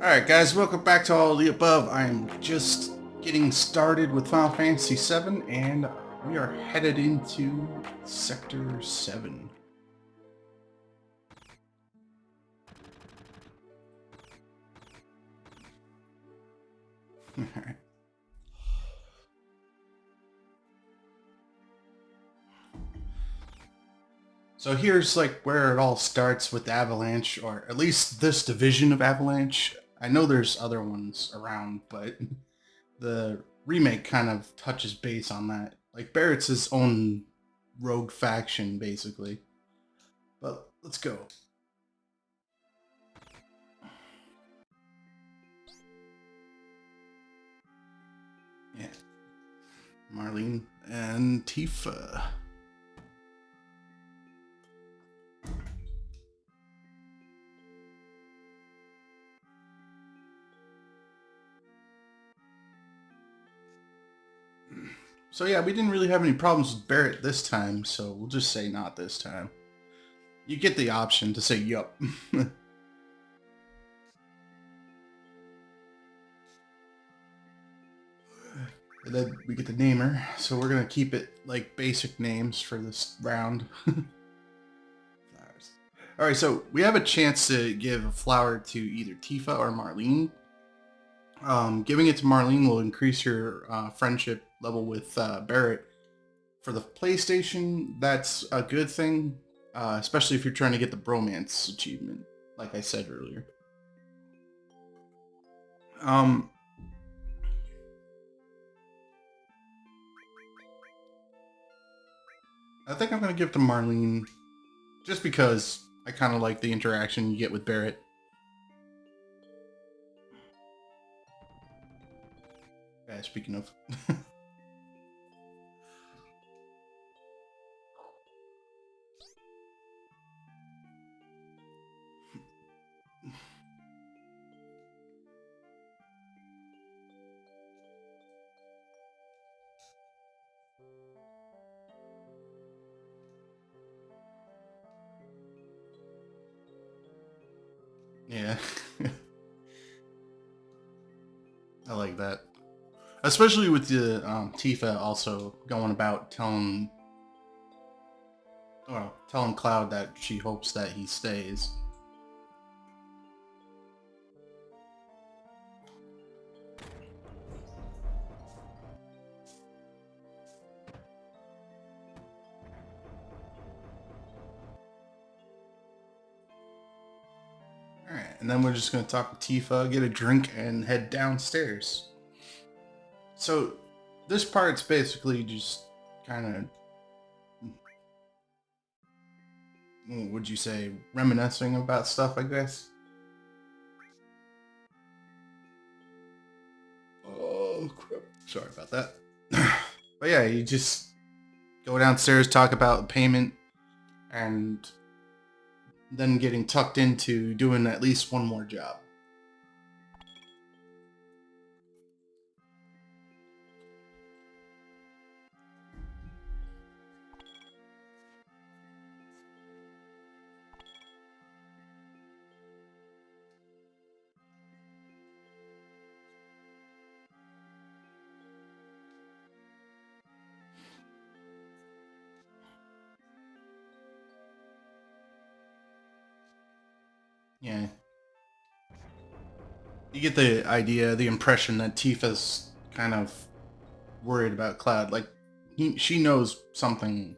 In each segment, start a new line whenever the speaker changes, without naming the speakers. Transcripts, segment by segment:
Alright guys, welcome back to all of the above. I am just getting started with Final Fantasy VII and we are headed into Sector 7. Alright. So here's like where it all starts with Avalanche, or at least this division of Avalanche. I know there's other ones around, but the remake kind of touches base on that. Like Barrett's his own rogue faction, basically. But let's go. Yeah. Marlene and Tifa. So yeah, we didn't really have any problems with Barrett this time, so we'll just say not this time. You get the option to say yup. And then we get to name her, so we're gonna keep it like basic names for this round. Alright, so we have a chance to give a flower to either Tifa or Marlene. Giving it to Marlene will increase your friendship level with Barrett. For the PlayStation, that's a good thing, especially if you're trying to get the bromance achievement, like I said earlier. I think I'm going to give it to Marlene, just because I kind of like the interaction you get with Barrett. Speaking of. Yeah. I like that. Especially with the Tifa also going about telling Cloud that she hopes that he stays. Alright, and then we're just going to talk with Tifa, get a drink, and head downstairs. So, this part's basically just kind of, would you say, reminiscing about stuff, I guess? Oh, crap. Sorry about that. But yeah, you just go downstairs, talk about payment, and then getting tucked into doing at least one more job. Yeah. You get the idea, the impression that Tifa's kind of worried about Cloud. Like, she knows something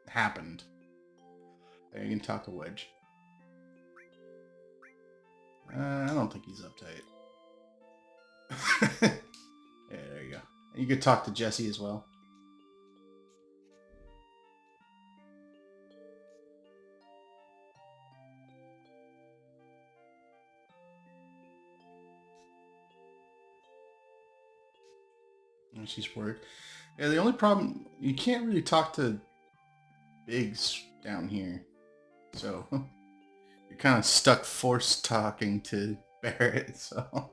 happened. There, you can talk to Wedge. I don't think he's uptight. Yeah, there you go. You could talk to Jesse as well. And she's worried. Yeah, the only problem, you can't really talk to Biggs down here. So, you're kind of stuck force talking to Barrett, so.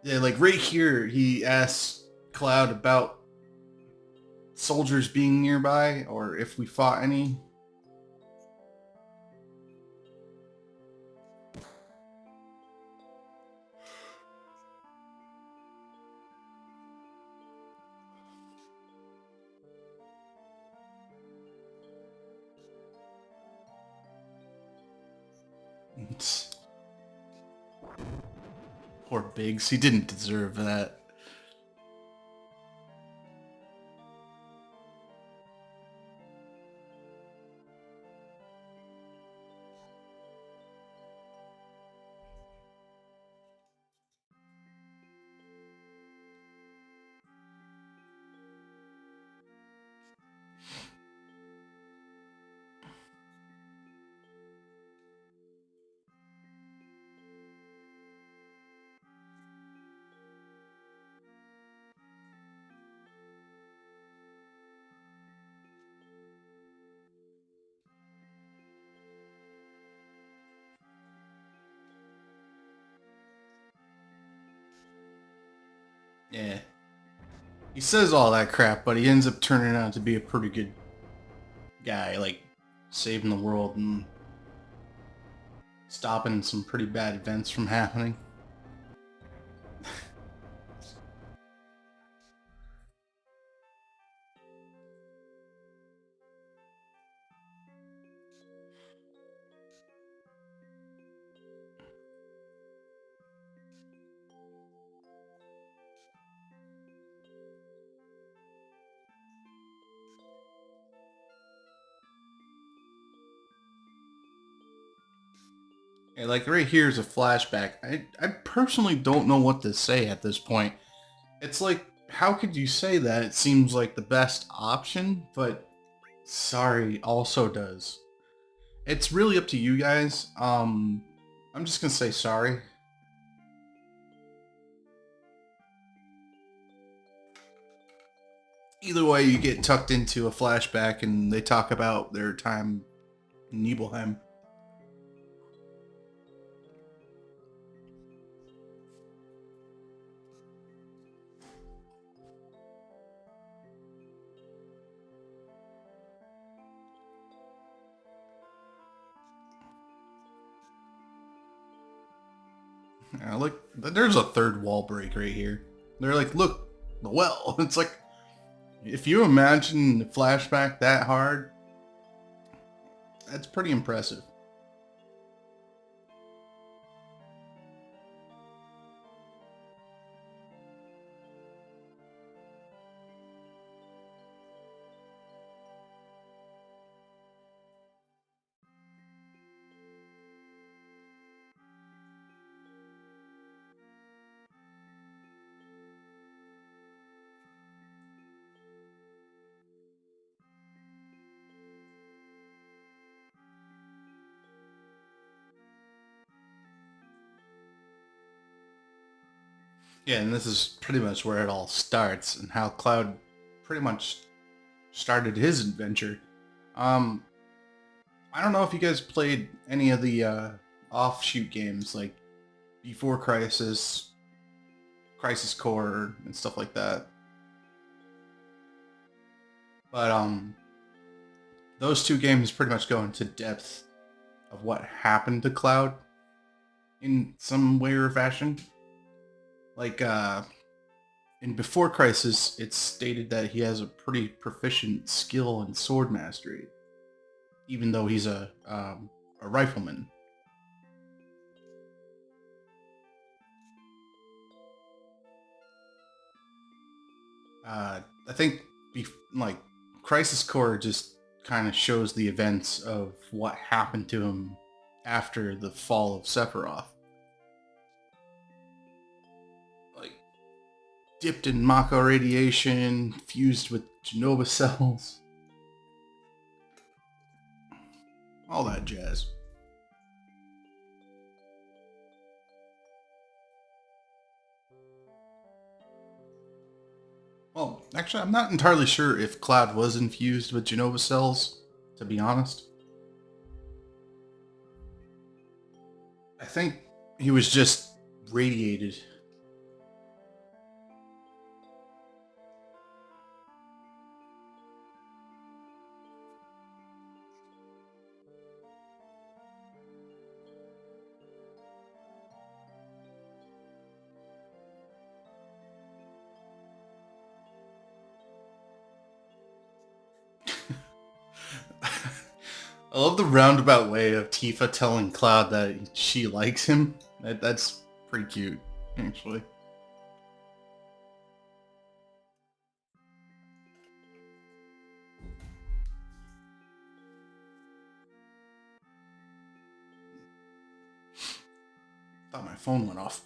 Yeah, like right here, he asks Cloud about soldiers being nearby, or if we fought any. Poor Biggs, he didn't deserve that. Yeah. He says all that crap, but he ends up turning out to be a pretty good guy, like saving the world and stopping some pretty bad events from happening. Yeah, like right here is a flashback. I personally don't know what to say at this point. It's like, how could you say that? It seems like the best option, but sorry also does. It's really up to you guys. I'm just gonna say sorry. Either way, you get tucked into a flashback and they talk about their time in Nibelheim. Look, there's a third wall break right here. They're like, look, the well. It's like, if you imagine the flashback that hard, that's pretty impressive. Yeah, and this is pretty much where it all starts and how Cloud pretty much started his adventure. Um, I don't know if you guys played any of the offshoot games like Before Crisis, Crisis Core, and stuff like that. But those two games pretty much go into depth of what happened to Cloud in some way or fashion. Like in Before Crisis, it's stated that he has a pretty proficient skill in sword mastery, even though he's a rifleman. I think like Crisis Core just kind of shows the events of what happened to him after the fall of Sephiroth. Like dipped in Mako radiation, fused with Genova cells, all that jazz. Well, actually, I'm not entirely sure if Cloud was infused with Genova cells, to be honest. I think he was just radiated. I love the roundabout way of Tifa telling Cloud that she likes him. That's pretty cute, actually. Thought my phone went off.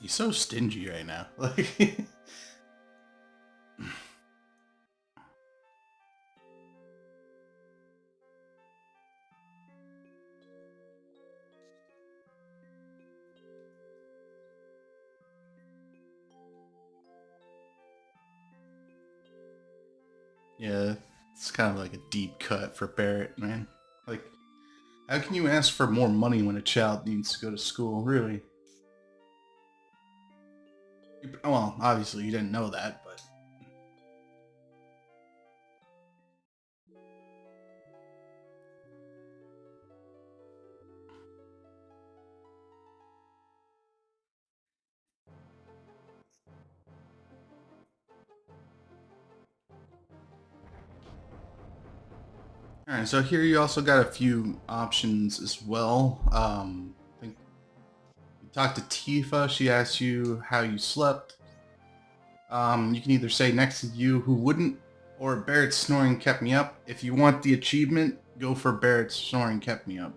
He's so stingy right now. Like, yeah, it's kind of like a deep cut for Barret, man. Like, how can you ask for more money when a child needs to go to school? Really? Well, obviously you didn't know that, but all right. So here you also got a few options as well. I think you talked to Tifa. She asked you how you slept. You can either say next to you who wouldn't, or Barrett's snoring kept me up. If you want the achievement, go for Barrett's snoring kept me up.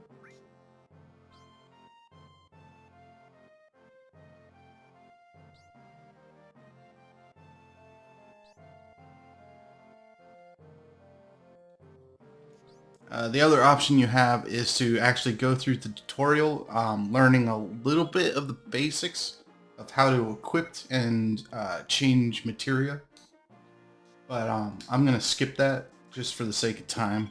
The other option you have is to actually go through the tutorial, learning a little bit of the basics of how to equip and change materia. But I'm going to skip that just for the sake of time.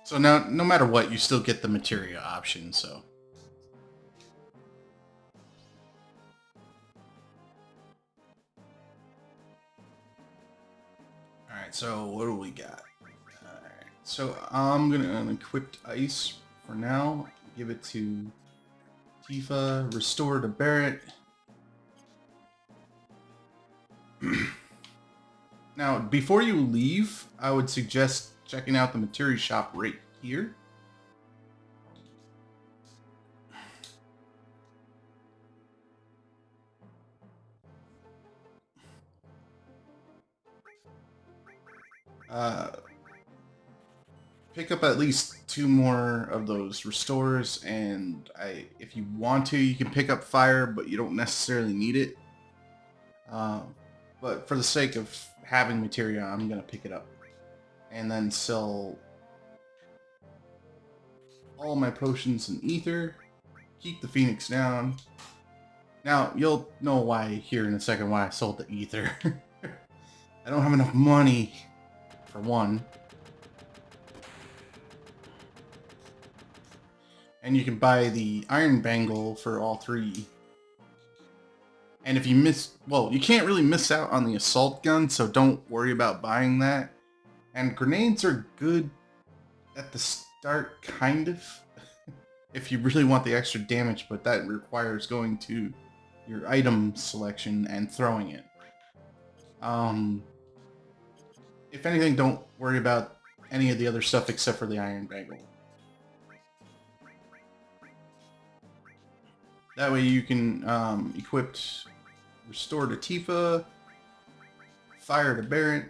So now, no matter what, you still get the materia option, so. Alright, so what do we got? Alright, so I'm gonna unequip ice for now. Give it to Tifa, restore to Barret. Now, before you leave, I would suggest checking out the materia shop right here. Pick up at least 2 more of those restores, and if you want to, you can pick up fire, but you don't necessarily need it. But for the sake of having materia, I'm gonna pick it up and then sell all my potions in ether. Keep the phoenix down. Now you'll know why here in a second why I sold the ether. I don't have enough money for one. And you can buy the iron bangle for all 3. And if you miss, well, you can't really miss out on the assault gun, so don't worry about buying that. And grenades are good at the start, kind of, if you really want the extra damage, but that requires going to your item selection and throwing it. If anything, don't worry about any of the other stuff except for the iron bangle. That way you can equip restore to Tifa, fire to Barret,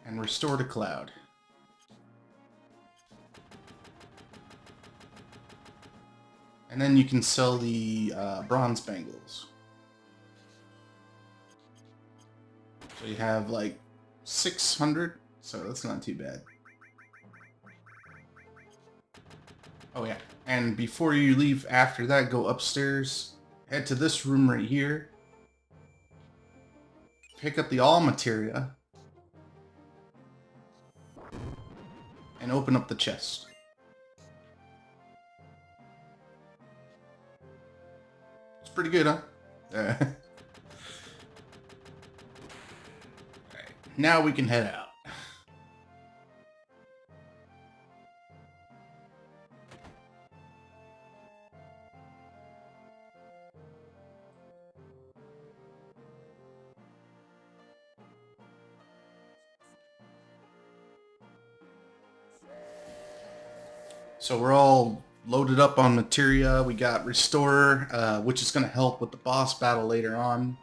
and restore to Cloud. And then you can sell the bronze bangles. So you have like 600, so that's not too bad. Oh yeah, and before you leave after that, go upstairs, head to this room right here, pick up the all materia and open up the chest. It's pretty good, huh? Alright, now we can head out. So we're all loaded up on materia. We got Restorer, which is going to help with the boss battle later on.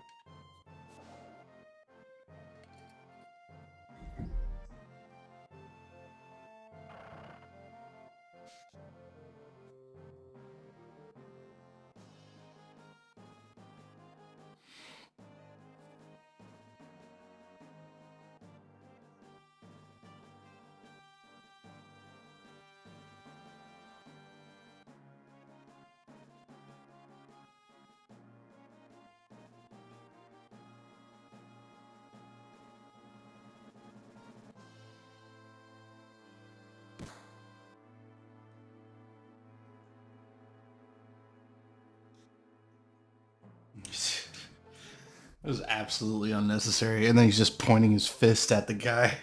It was absolutely unnecessary. And then he's just pointing his fist at the guy.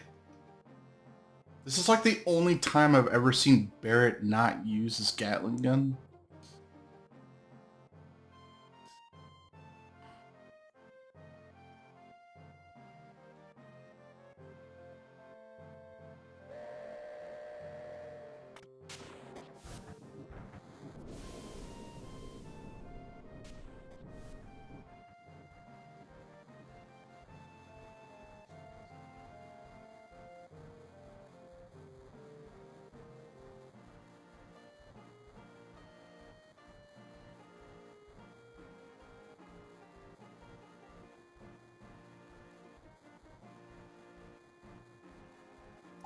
This is like the only time I've ever seen Barret not use his Gatling gun.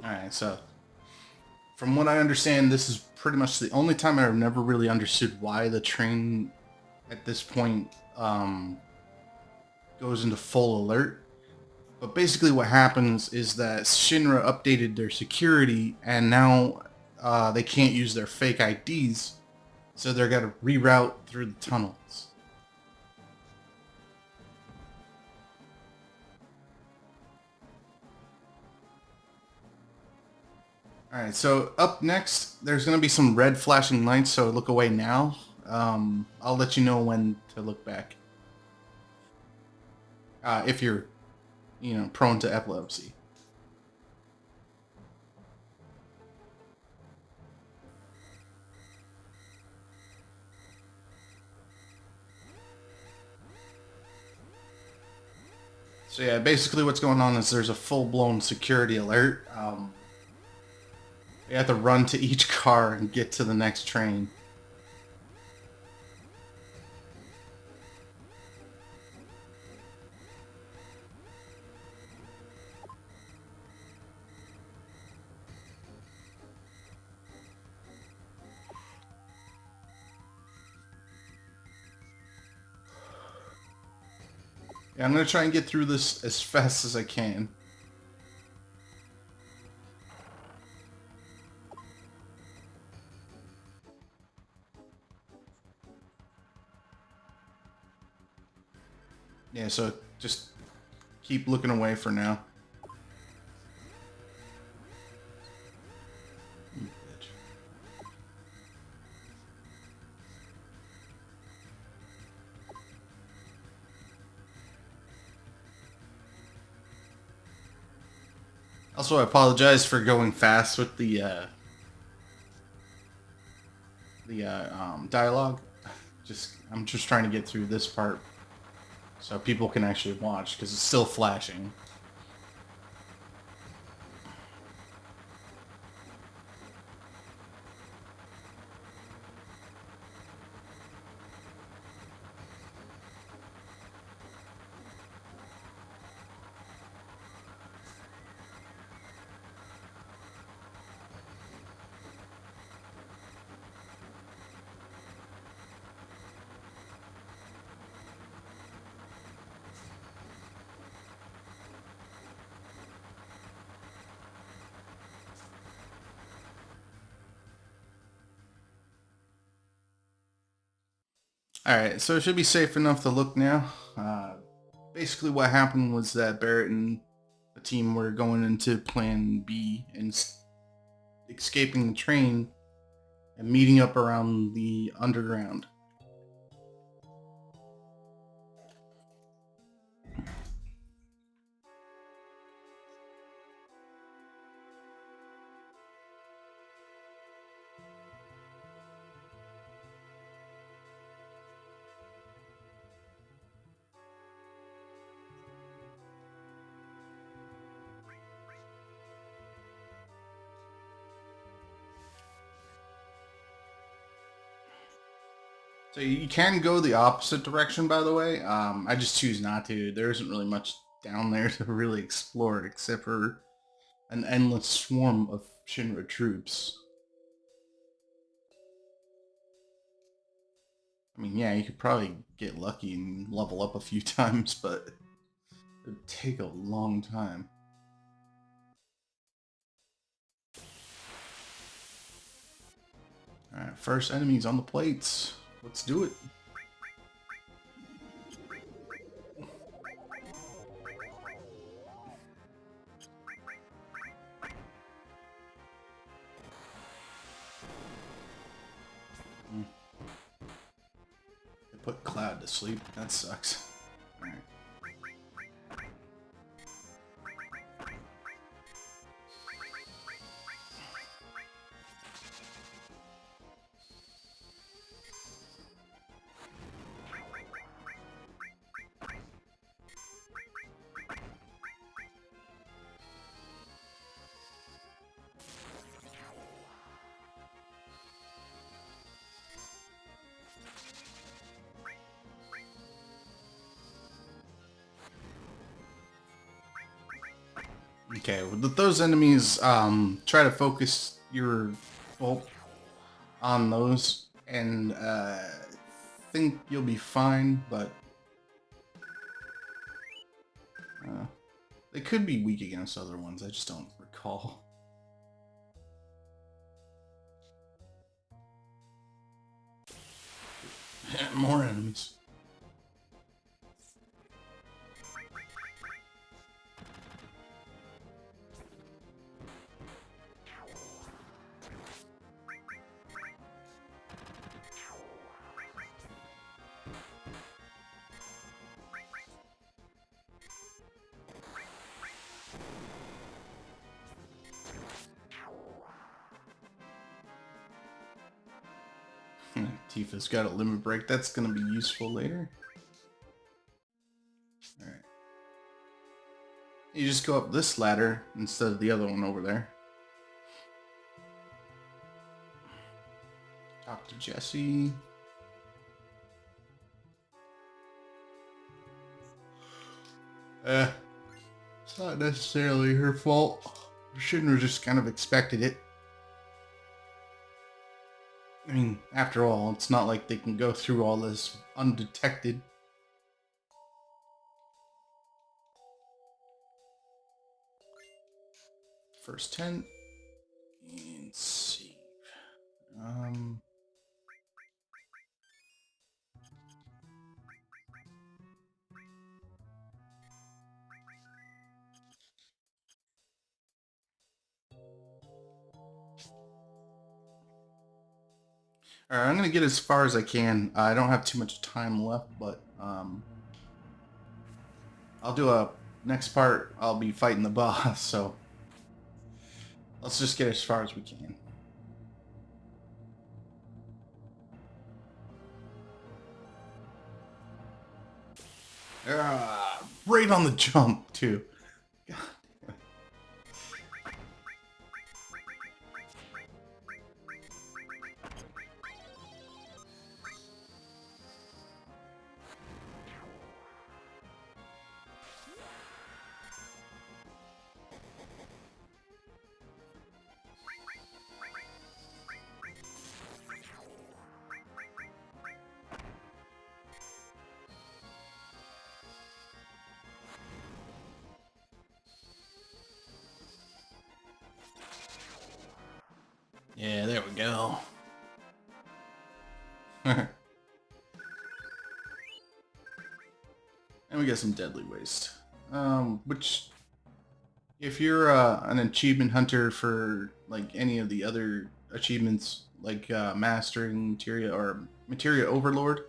Alright, so from what I understand, this is pretty much the only time I've never really understood why the train at this point goes into full alert. But basically what happens is that Shinra updated their security and now they can't use their fake IDs, so they're got to reroute through the tunnels. Alright, so up next, there's going to be some red flashing lights, so look away now. I'll let you know when to look back. If you're, prone to epilepsy. So yeah, basically what's going on is there's a full-blown security alert. You have to run to each car and get to the next train. Yeah, I'm going to try and get through this as fast as I can. Yeah, so just keep looking away for now. You bitch. Also, I apologize for going fast with the dialogue. I'm just trying to get through this part so people can actually watch because it's still flashing. Alright, so it should be safe enough to look now. Basically what happened was that Barrett and the team were going into plan B and escaping the train and meeting up around the underground. So you can go the opposite direction, by the way. I just choose not to. There isn't really much down there to really explore except for an endless swarm of Shinra troops. I mean, yeah, you could probably get lucky and level up a few times, but it would take a long time. Alright, first enemies on the plates. Let's do it. They put Cloud to sleep. That sucks. Alright. Okay, with those enemies, try to focus your bolt on those, and think you'll be fine, but they could be weak against other ones, I just don't recall. More enemies. Tifa's got a limit break. That's going to be useful later. Alright. You just go up this ladder instead of the other one over there. Talk to Jessie. It's not necessarily her fault. Shinra just kind of expected it. I mean, after all, it's not like they can go through all this undetected. First 10. And save. Alright, I'm gonna get as far as I can. I don't have too much time left, but I'll do a next part. I'll be fighting the boss, so let's just get as far as we can. Right on the jump too. God. Yeah, there we go. And we get some Deadly Waste. Which, if you're an achievement hunter for like any of the other achievements, like mastering materia or materia overlord,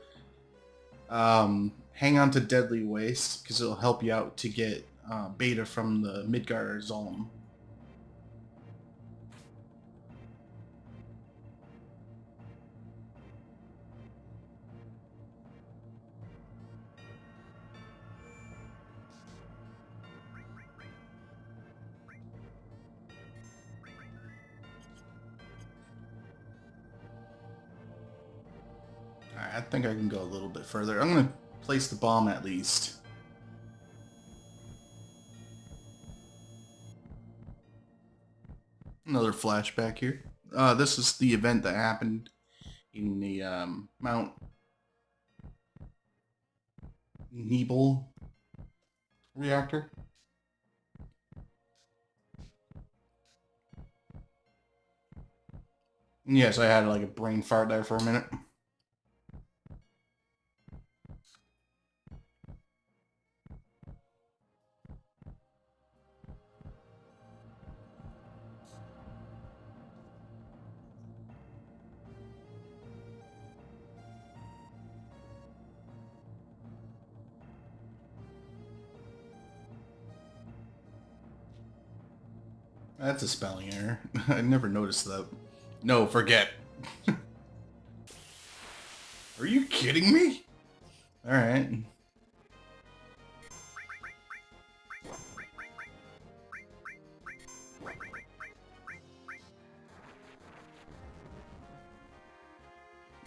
hang on to Deadly Waste because it'll help you out to get beta from the Midgar Zolom. Alright, I think I can go a little bit further. I'm gonna place the bomb at least. Another flashback here. This is the event that happened in the Mount Nebel reactor. Yes, I had like a brain fart there for a minute. That's a spelling error. I never noticed that. No, forget. Are you kidding me? Alright.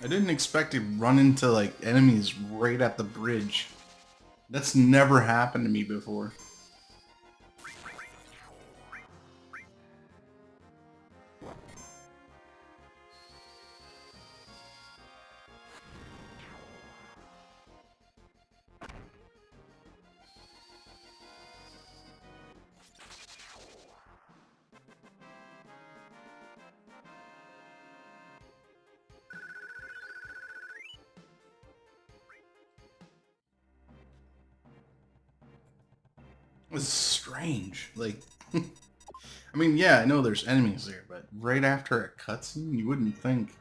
I didn't expect to run into like enemies right at the bridge. That's never happened to me before. It's strange. Like, I mean, yeah, I know there's enemies there, but right after a cutscene, you wouldn't think.